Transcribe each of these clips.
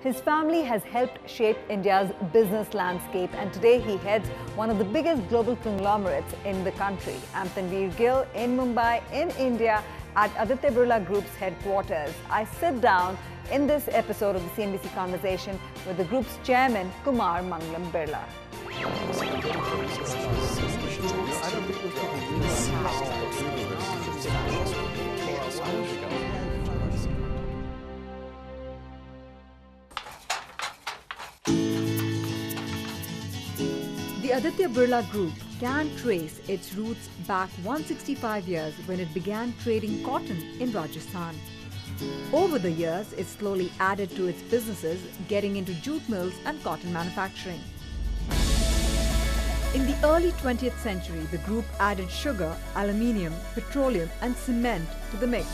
His family has helped shape India's business landscape, and today he heads one of the biggest global conglomerates in the country. I'm Tanvir Gill in Mumbai, in India, at Aditya Birla Group's headquarters. I sit down in this episode of the CNBC Conversation with the group's chairman, Kumar Mangalam Birla. The Aditya Birla Group can trace its roots back 165 years when it began trading cotton in Rajasthan. Over the years, it slowly added to its businesses, getting into jute mills and cotton manufacturing. In the early 20th century, the group added sugar, aluminium, petroleum and cement to the mix.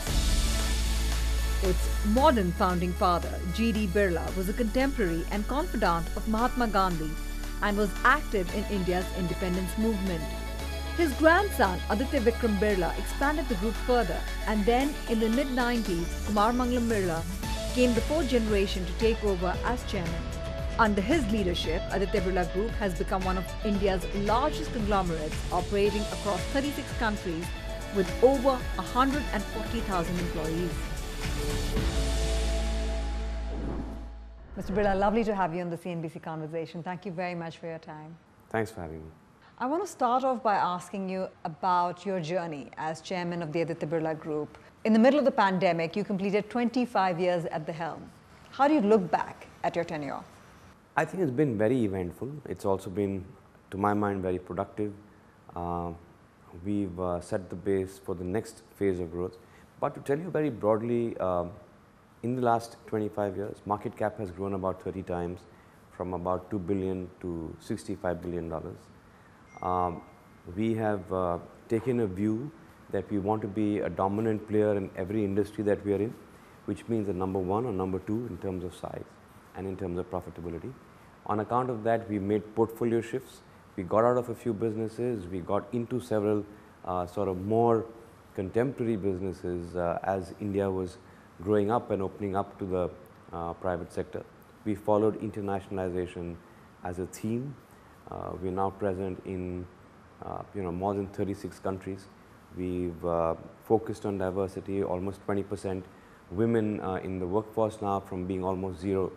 Its modern founding father, G.D. Birla, was a contemporary and confidant of Mahatma Gandhi and was active in India's independence movement. His grandson, Aditya Vikram Birla, expanded the group further, and then in the mid-90s, Kumar Mangalam Birla came the fourth generation to take over as chairman. Under his leadership, Aditya Birla Group has become one of India's largest conglomerates, operating across 36 countries with over 140,000 employees. Mr. Birla, lovely to have you on the CNBC Conversation. Thank you very much for your time. Thanks for having me. I want to start off by asking you about your journey as chairman of the Aditya Birla Group. In the middle of the pandemic, you completed 25 years at the helm. How do you look back at your tenure? I think it's been very eventful. It's also been, to my mind, very productive. We've set the base for the next phase of growth. But to tell you very broadly, in the last 25 years, market cap has grown about 30 times, from about $2 billion to $65 billion. We have taken a view that we want to be a dominant player in every industry that we are in, which means a number one or number two in terms of size and in terms of profitability. On account of that, we made portfolio shifts. We got out of a few businesses. We got into several sort of more contemporary businesses as India was growing up and opening up to the private sector. We followed internationalization as a theme. We're now present in more than 36 countries. We've focused on diversity, almost 20% women in the workforce now, from being almost zero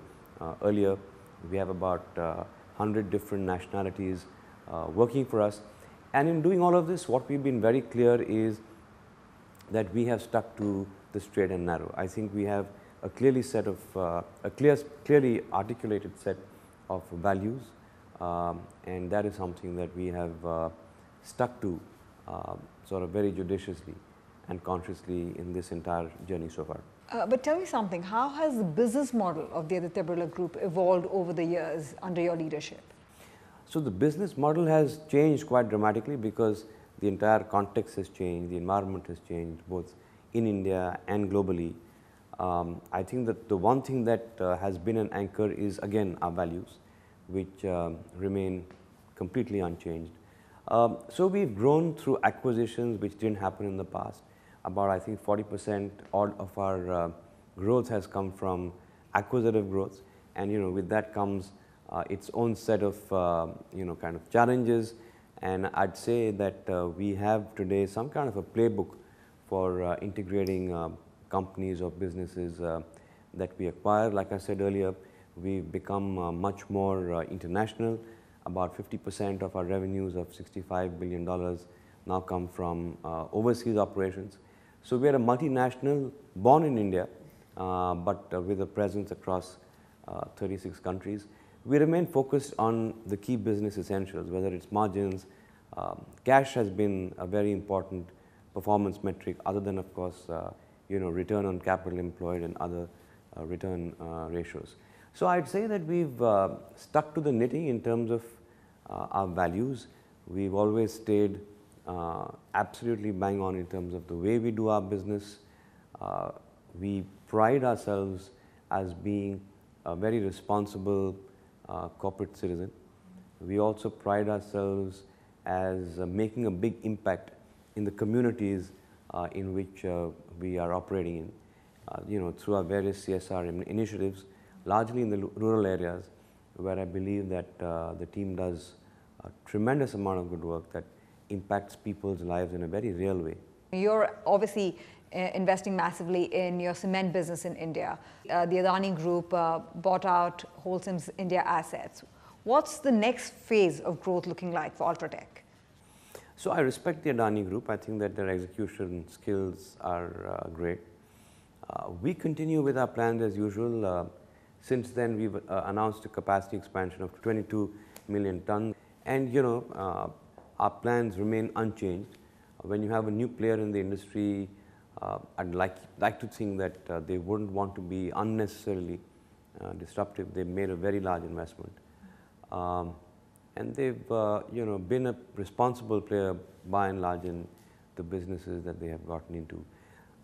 earlier. We have about 100 different nationalities working for us. And in doing all of this, what we've been very clear is that we have stuck to the straight and narrow. I think we have a clearly articulated set of values, and that is something that we have stuck to sort of very judiciously and consciously in this entire journey so far. But tell me something, how has the business model of the Aditya Birla Group evolved over the years under your leadership? So the business model has changed quite dramatically because the entire context has changed, the environment has changed, both in India and globally. I think that the one thing that has been an anchor is, again, our values, which remain completely unchanged. So we've grown through acquisitions which didn't happen in the past. About, I think, 40% odd of our growth has come from acquisitive growth, and with that comes its own set of kind of challenges. And I'd say that we have today some kind of a playbook for integrating companies or businesses that we acquire. Like I said earlier, we've become much more international. About 50% of our revenues of $65 billion now come from overseas operations. So we are a multinational, born in India, but with a presence across 36 countries. We remain focused on the key business essentials, whether it's margins. Cash has been a very important performance metric, other than, of course, return on capital employed and other return ratios. So I'd say that we've stuck to the knitting in terms of our values. We've always stayed absolutely bang on in terms of the way we do our business. We pride ourselves as being a very responsible corporate citizen. We also pride ourselves as making a big impact in the communities in which we are operating in. Through our various CSR initiatives, largely in the rural areas, where I believe that the team does a tremendous amount of good work that impacts people's lives in a very real way. You're obviously investing massively in your cement business in India. The Adani Group bought out Holcim's India assets. What's the next phase of growth looking like for Ultratech? So I respect the Adani Group. I think that their execution skills are great. We continue with our plans as usual. Since then, we've announced a capacity expansion of 22 million tons. And our plans remain unchanged. When you have a new player in the industry, I'd like to think that they wouldn't want to be unnecessarily disruptive. They've made a very large investment. And they've been a responsible player by and large in the businesses that they have gotten into.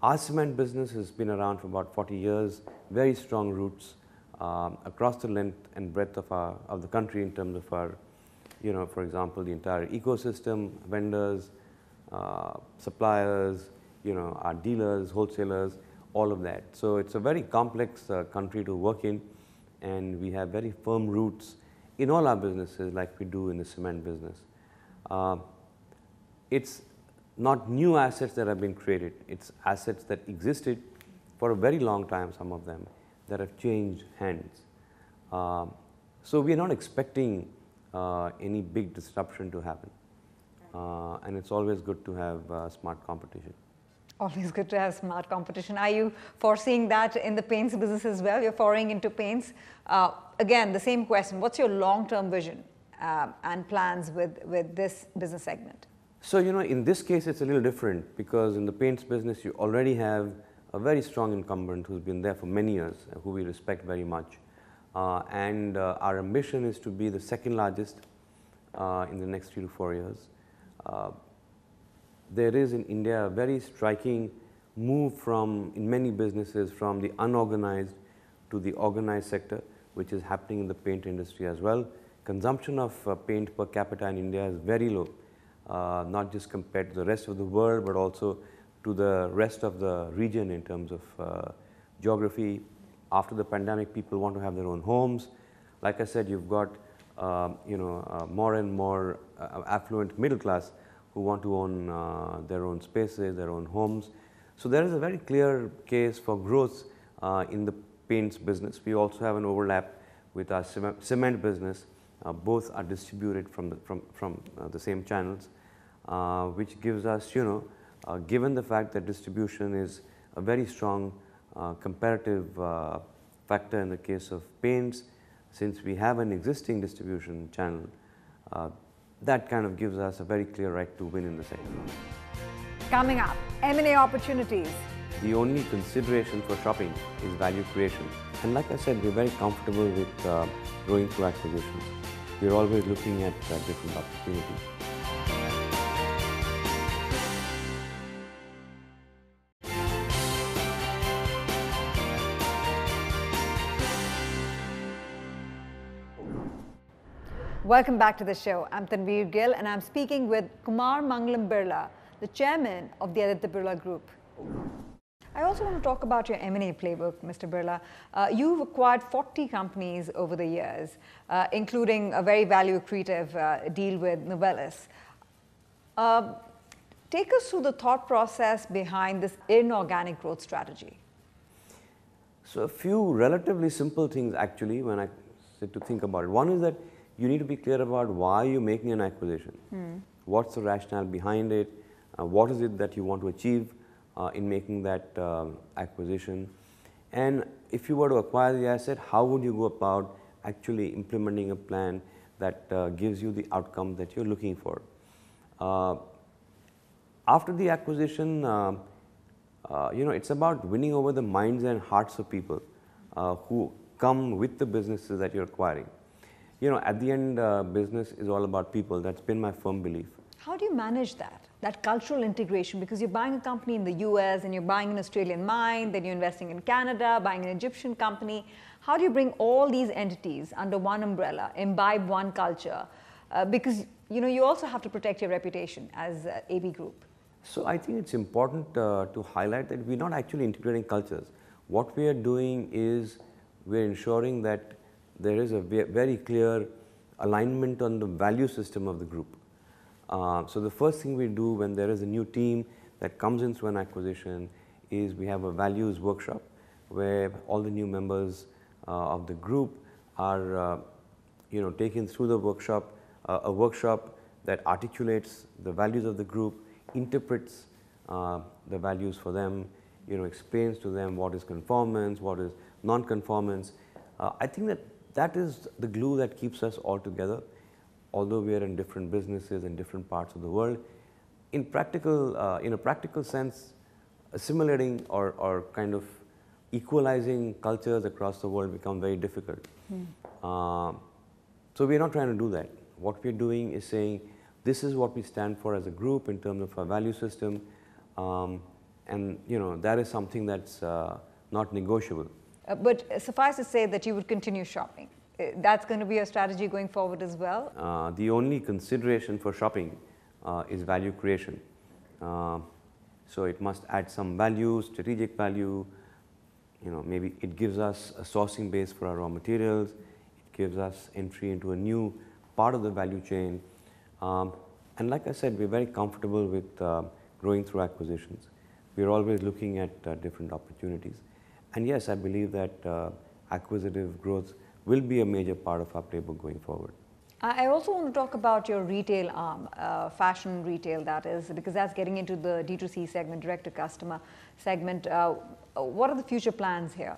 Our cement business has been around for about 40 years, very strong roots across the length and breadth of the country in terms of our, for example, the entire ecosystem, vendors, suppliers, our dealers, wholesalers, all of that. So it's a very complex country to work in, and we have very firm roots in all our businesses like we do in the cement business. It's not new assets that have been created, it's assets that existed for a very long time, some of them, that have changed hands. So we are not expecting any big disruption to happen. And it's always good to have smart competition. Always good to have smart competition. Are you foreseeing that in the paints business as well? You're foraying into paints. Again, the same question. What's your long-term vision and plans with this business segment? So, in this case, it's a little different because in the paints business, you already have a very strong incumbent who's been there for many years, who we respect very much. And our ambition is to be the second largest in the next 3 to 4 years. There is in India a very striking move in many businesses from the unorganized to the organized sector, which is happening in the paint industry as well. Consumption of paint per capita in India is very low, not just compared to the rest of the world, but also to the rest of the region in terms of geography. After the pandemic, people want to have their own homes. Like I said, you've got more and more affluent middle class who want to own their own spaces, their own homes. So there is a very clear case for growth in the paints business. We also have an overlap with our cement business. Both are distributed from the same channels, which gives us, given the fact that distribution is a very strong comparative factor in the case of paints, since we have an existing distribution channel, that kind of gives us a very clear right to win in the sector. Coming up, M&A opportunities. The only consideration for shopping is value creation. And like I said, we're very comfortable with growing through acquisitions. We're always looking at different opportunities. Welcome back to the show. I'm Tanvir Gill and I'm speaking with Kumar Mangalam Birla, the chairman of the Aditya Birla Group. I also want to talk about your M&A playbook, Mr. Birla. You've acquired 40 companies over the years, including a very value accretive deal with Novelis. Take us through the thought process behind this inorganic growth strategy. So a few relatively simple things actually when I sit to think about it. One is that you need to be clear about why you're making an acquisition. What's the rationale behind it? What is it that you want to achieve in making that acquisition? And if you were to acquire the asset, how would you go about actually implementing a plan that gives you the outcome that you're looking for? After the acquisition, it's about winning over the minds and hearts of people who come with the businesses that you're acquiring. At the end, business is all about people. That's been my firm belief. How do you manage that cultural integration? Because you're buying a company in the US and you're buying an Australian mine, then you're investing in Canada, buying an Egyptian company. How do you bring all these entities under one umbrella, imbibe one culture? Because you also have to protect your reputation as AB Group. So I think it's important to highlight that we're not actually integrating cultures. What we are doing is we're ensuring that there is a very clear alignment on the value system of the group. So the first thing we do when there is a new team that comes into an acquisition is we have a values workshop where all the new members of the group are taken through the workshop, a workshop that articulates the values of the group, interprets the values for them, explains to them what is conformance, what is non-conformance. I think that is the glue that keeps us all together, although we are in different businesses in different parts of the world. In a practical sense, assimilating or kind of equalizing cultures across the world become very difficult. So we are not trying to do that. What we are doing is saying, this is what we stand for as a group in terms of our value system, and that is something that's not negotiable. But suffice to say that you would continue shopping. That's going to be a strategy going forward as well? The only consideration for shopping is value creation. So it must add some value, strategic value. Maybe it gives us a sourcing base for our raw materials. It gives us entry into a new part of the value chain. And like I said, we're very comfortable with growing through acquisitions. We're always looking at different opportunities. And yes, I believe that acquisitive growth will be a major part of our playbook going forward. I also want to talk about your retail arm, fashion retail that is, because that's getting into the D2C segment, direct-to-customer segment. What are the future plans here?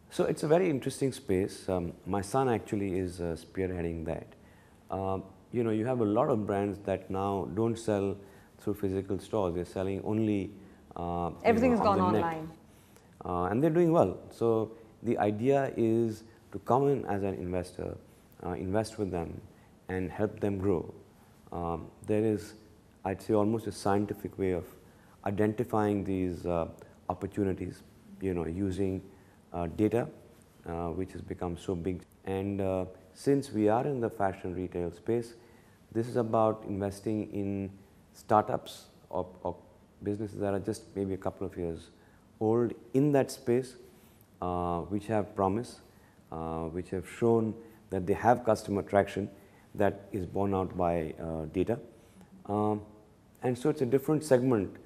So it's a very interesting space. My son actually is spearheading that. You have a lot of brands that now don't sell through physical stores. They're selling only everything has gone online. And they're doing well. So the idea is to come in as an investor, invest with them and help them grow. There is, I'd say, almost a scientific way of identifying these opportunities, using data, which has become so big. And since we are in the fashion retail space, this is about investing in startups or businesses that are just maybe a couple of years old in that space, which have promise, which have shown that they have customer traction that is borne out by data. And so it's a different segment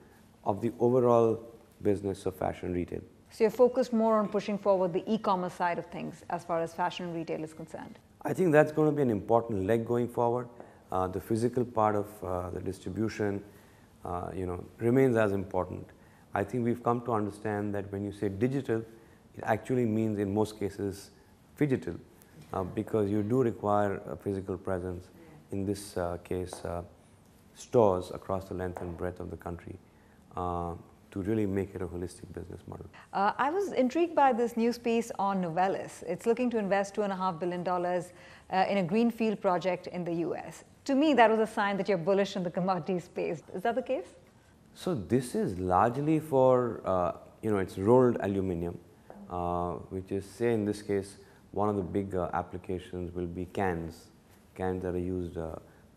of the overall business of fashion retail. So you're focused more on pushing forward the e-commerce side of things as far as fashion retail is concerned? I think that's going to be an important leg going forward. The physical part of the distribution, remains as important. I think we've come to understand that when you say digital, it actually means in most cases phygital, because you do require a physical presence, in this case stores across the length and breadth of the country, to really make it a holistic business model. I was intrigued by this new space on Novelis. It's looking to invest $2.5 billion in a greenfield project in the US. To me, that was a sign that you're bullish in the commodity space. Is that the case? So this is largely for, it's rolled aluminum, which is, say in this case, one of the big applications will be cans that are used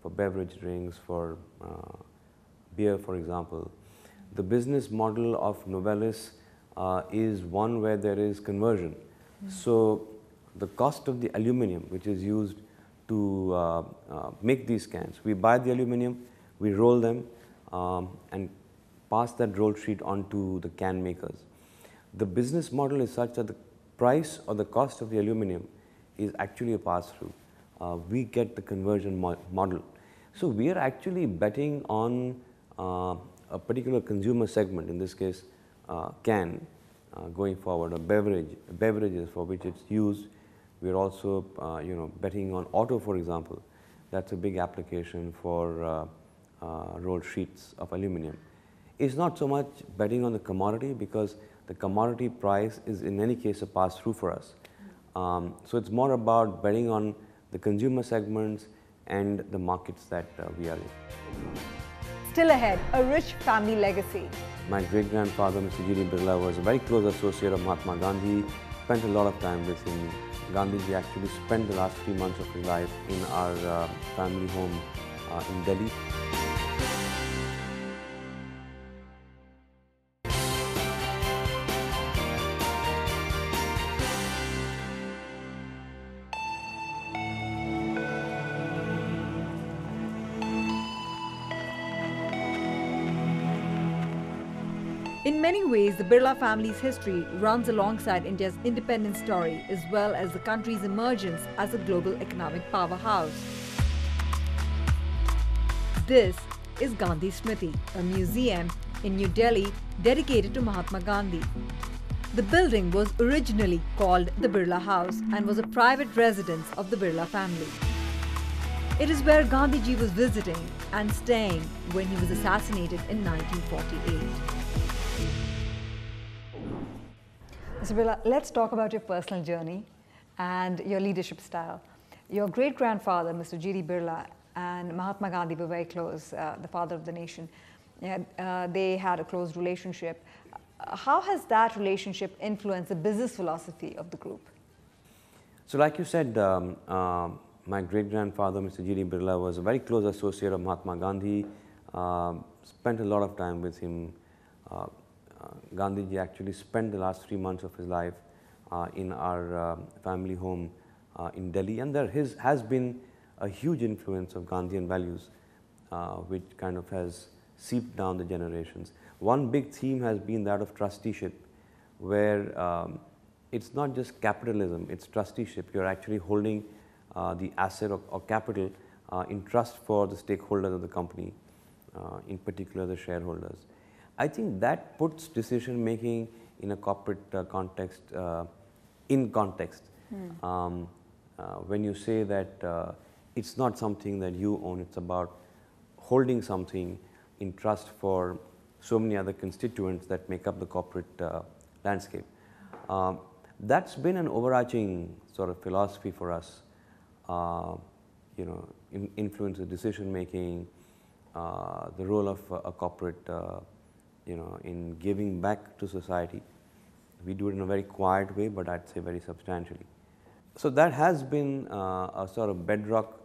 for beverage drinks, for beer, for example. The business model of Novelis is one where there is conversion. So the cost of the aluminum, which is used to make these cans, we buy the aluminum, we roll them, and pass that roll sheet on to the can makers. The business model is such that the price or the cost of the aluminum is actually a pass-through. We get the conversion model. So we are actually betting on a particular consumer segment, in this case can, going forward, or beverages for which it's used. We're also betting on auto, for example. That's a big application for rolled sheets of aluminum. It's not so much betting on the commodity, because the commodity price is in any case a pass-through for us. So it's more about betting on the consumer segments and the markets that we are in. Still ahead, a rich family legacy. My great-grandfather, Mr. G.D. Birla, was a very close associate of Mahatma Gandhi, spent a lot of time with him. Gandhiji actually spent the last 3 months of his life in our family home in Delhi. In many ways, the Birla family's history runs alongside India's independence story as well as the country's emergence as a global economic powerhouse. This is Gandhi Smriti, a museum in New Delhi dedicated to Mahatma Gandhi. The building was originally called the Birla House and was a private residence of the Birla family. It is where Gandhiji was visiting and staying when he was assassinated in 1948. Mr. Birla, let's talk about your personal journey and your leadership style. Your great-grandfather, Mr. G.D. Birla, and Mahatma Gandhi were very close, the father of the nation. They had a close relationship. How has that relationship influenced the business philosophy of the group? So like you said, my great-grandfather, Mr. G.D. Birla, was a very close associate of Mahatma Gandhi, spent a lot of time with him. Gandhiji actually spent the last 3 months of his life in our family home in Delhi, and there has been a huge influence of Gandhian values, which kind of has seeped down the generations. One big theme has been that of trusteeship, where it's not just capitalism, it's trusteeship. You're actually holding the asset or capital in trust for the stakeholders of the company, in particular the shareholders. I think that puts decision making in a corporate context in context. When you say that it's not something that you own, it's about holding something in trust for so many other constituents that make up the corporate landscape. That's been an overarching sort of philosophy for us, you know, influence of decision making, the role of a corporate, you know, in giving back to society. We do it in a very quiet way, but I'd say very substantially. So that has been a sort of bedrock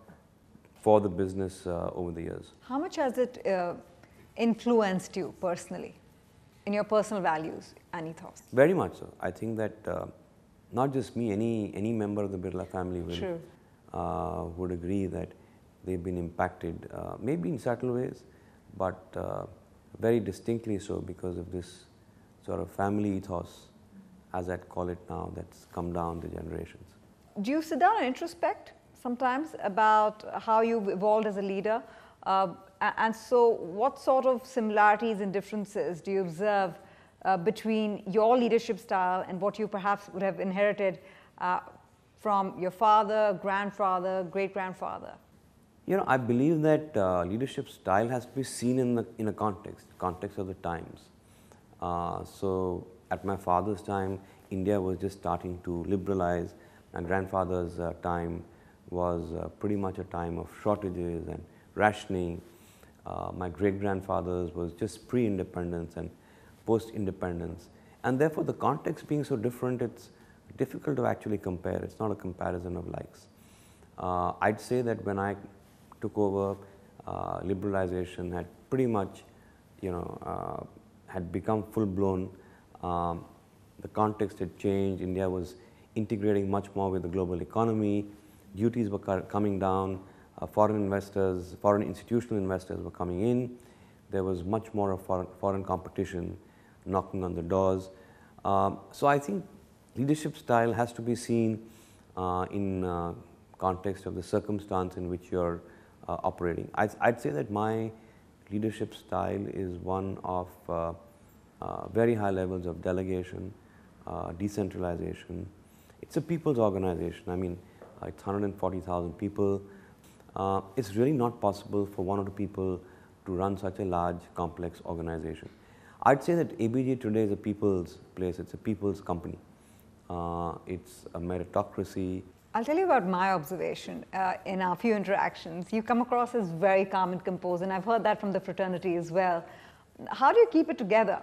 for the business over the years. How much has it influenced you personally, in your personal values and ethos? Very much so. I think that not just me, any member of the Birla family will, would agree that they've been impacted, maybe in subtle ways, but very distinctly so because of this sort of family ethos, as I'd call it now, that's come down the generations. Do you sit down and introspect sometimes about how you've evolved as a leader? And so what sort of similarities and differences do you observe between your leadership style and what you perhaps would have inherited from your father, grandfather, great-grandfather? You know, I believe that leadership style has to be seen in a context of the times. So at my father's time, India was just starting to liberalize. My grandfather's time was pretty much a time of shortages and rationing. My great-grandfather's was just pre-independence and post-independence. And therefore, the context being so different, it's difficult to actually compare. It's not a comparison of likes. I'd say that when I took over, liberalization had pretty much, you know, had become full-blown. The context had changed. India was integrating much more with the global economy. Duties were coming down. Foreign investors, foreign institutional investors were coming in. There was much more of foreign competition knocking on the doors. So I think leadership style has to be seen in context of the circumstance in which you're operating. I'd say that my leadership style is one of very high levels of delegation, decentralization. It's a people's organization. I mean, it's 140,000 people. It's really not possible for one or two people to run such a large, complex organization. I'd say that ABG today is a people's place. It's a people's company. It's a meritocracy. I'll tell you about my observation in our few interactions. You come across as very calm and composed, and I've heard that from the fraternity as well. How do you keep it together?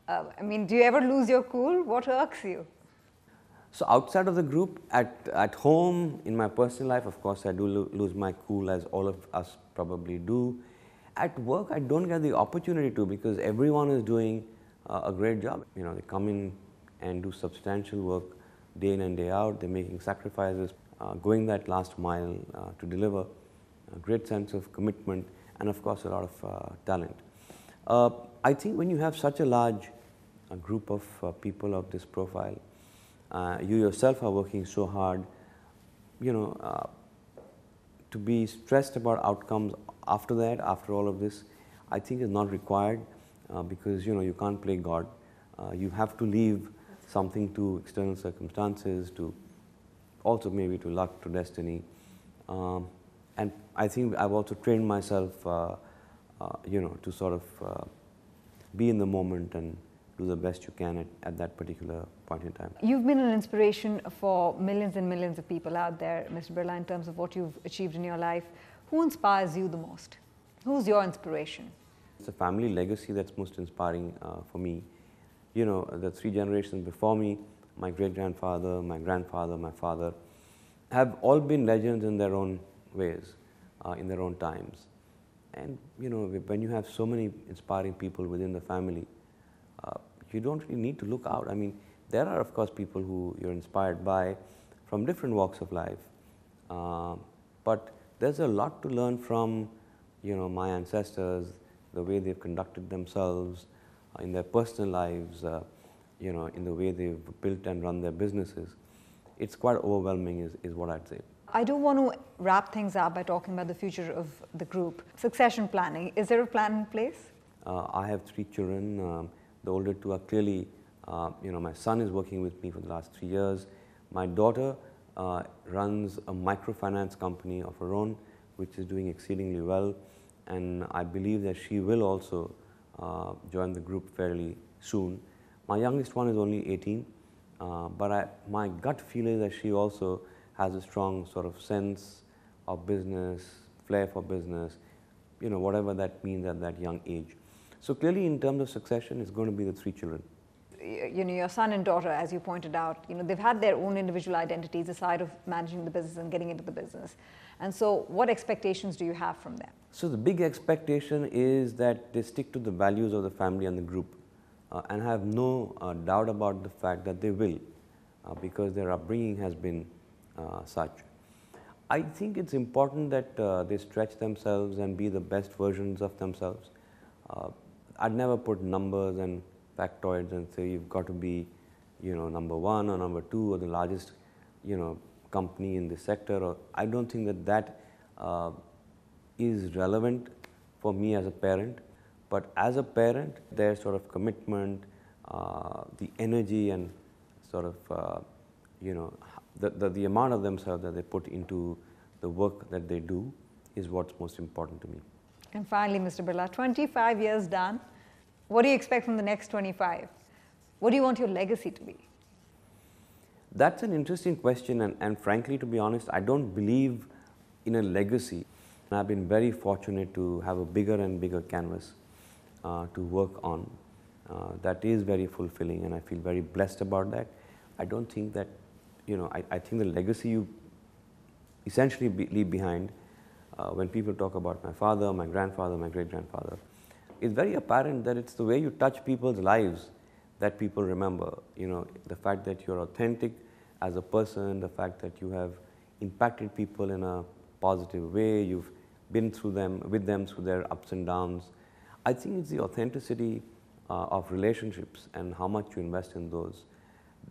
I mean, do you ever lose your cool? What irks you? So outside of the group, at home, in my personal life, of course, I do lose my cool, as all of us probably do. At work, I don't get the opportunity to, because everyone is doing a great job. You know, they come in and do substantial work day in and day out. They're making sacrifices, going that last mile to deliver a great sense of commitment and, of course, a lot of talent. I think when you have such a large a group of people of this profile. You yourself are working so hard, to be stressed about outcomes after that, after all of this, I think is not required because you can't play God. You have to leave something to external circumstances, to also maybe to luck, to destiny. And I think I've also trained myself, to sort of be in the moment and do the best you can at that particular point in time. You've been an inspiration for millions and millions of people out there, Mr. Birla, in terms of what you've achieved in your life. Who inspires you the most? Who's your inspiration? It's a family legacy that's most inspiring for me. The 3 generations before me, my great-grandfather, my grandfather, my father, have all been legends in their own ways, in their own times. And when you have so many inspiring people within the family, you don't really need to look out. I mean, there are of course people who you're inspired by from different walks of life, but there's a lot to learn from my ancestors, the way they've conducted themselves in their personal lives, in the way they've built and run their businesses. It's quite overwhelming is what I'd say. I do want to wrap things up by talking about the future of the group. Succession planning, is there a plan in place? I have 3 children. The older 2 are clearly, my son is working with me for the last 3 years. My daughter runs a microfinance company of her own, which is doing exceedingly well. And I believe that she will also join the group fairly soon. My youngest one is only 18, but my gut feel is that she also has a strong sort of sense of business, flair for business, whatever that means at that young age. So clearly in terms of succession, it's going to be the 3 children. Your son and daughter, as you pointed out, they've had their own individual identities aside of managing the business and getting into the business. And so what expectations do you have from them? So the big expectation is that they stick to the values of the family and the group, and I have no doubt about the fact that they will, because their upbringing has been such. I think it's important that they stretch themselves and be the best versions of themselves. I'd never put numbers and factoids and say you've got to be, number 1 or number 2 or the largest, company in this sector. Or I don't think that is relevant for me as a parent. But as a parent, their sort of commitment, the energy and sort of, the amount of themselves that they put into the work that they do is what's most important to me. And finally, Mr. Birla, 25 years done. What do you expect from the next 25? What do you want your legacy to be? That's an interesting question, and frankly, to be honest, I don't believe in a legacy. I've been very fortunate to have a bigger and bigger canvas to work on. That is very fulfilling, and I feel very blessed about that. I don't think that, I think the legacy you essentially leave behind, when people talk about my father, my grandfather, my great-grandfather, it's very apparent that it's the way you touch people's lives that people remember. The fact that you're authentic as a person, the fact that you have impacted people in a positive way, you've been with them through their ups and downs. I think it's the authenticity of relationships and how much you invest in those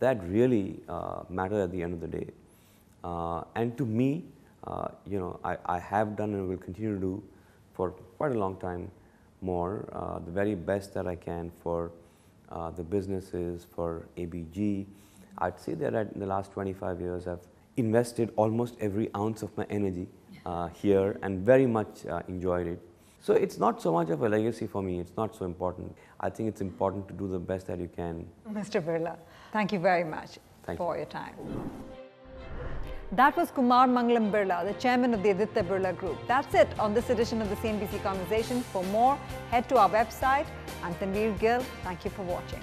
that really matter at the end of the day. And to me, I have done and will continue to do for quite a long time more the very best that I can for the businesses, for ABG. I'd say that in the last 25 years I've invested almost every ounce of my energy here and very much enjoyed it. So it's not so much of a legacy for me, it's not so important. I think it's important to do the best that you can. Mr. Birla, thank you very much for your time. That was Kumar Mangalam Birla, the chairman of the Aditya Birla Group. That's it on this edition of the CNBC Conversation. For more, head to our website. I'm Tanvir Gill. Thank you for watching.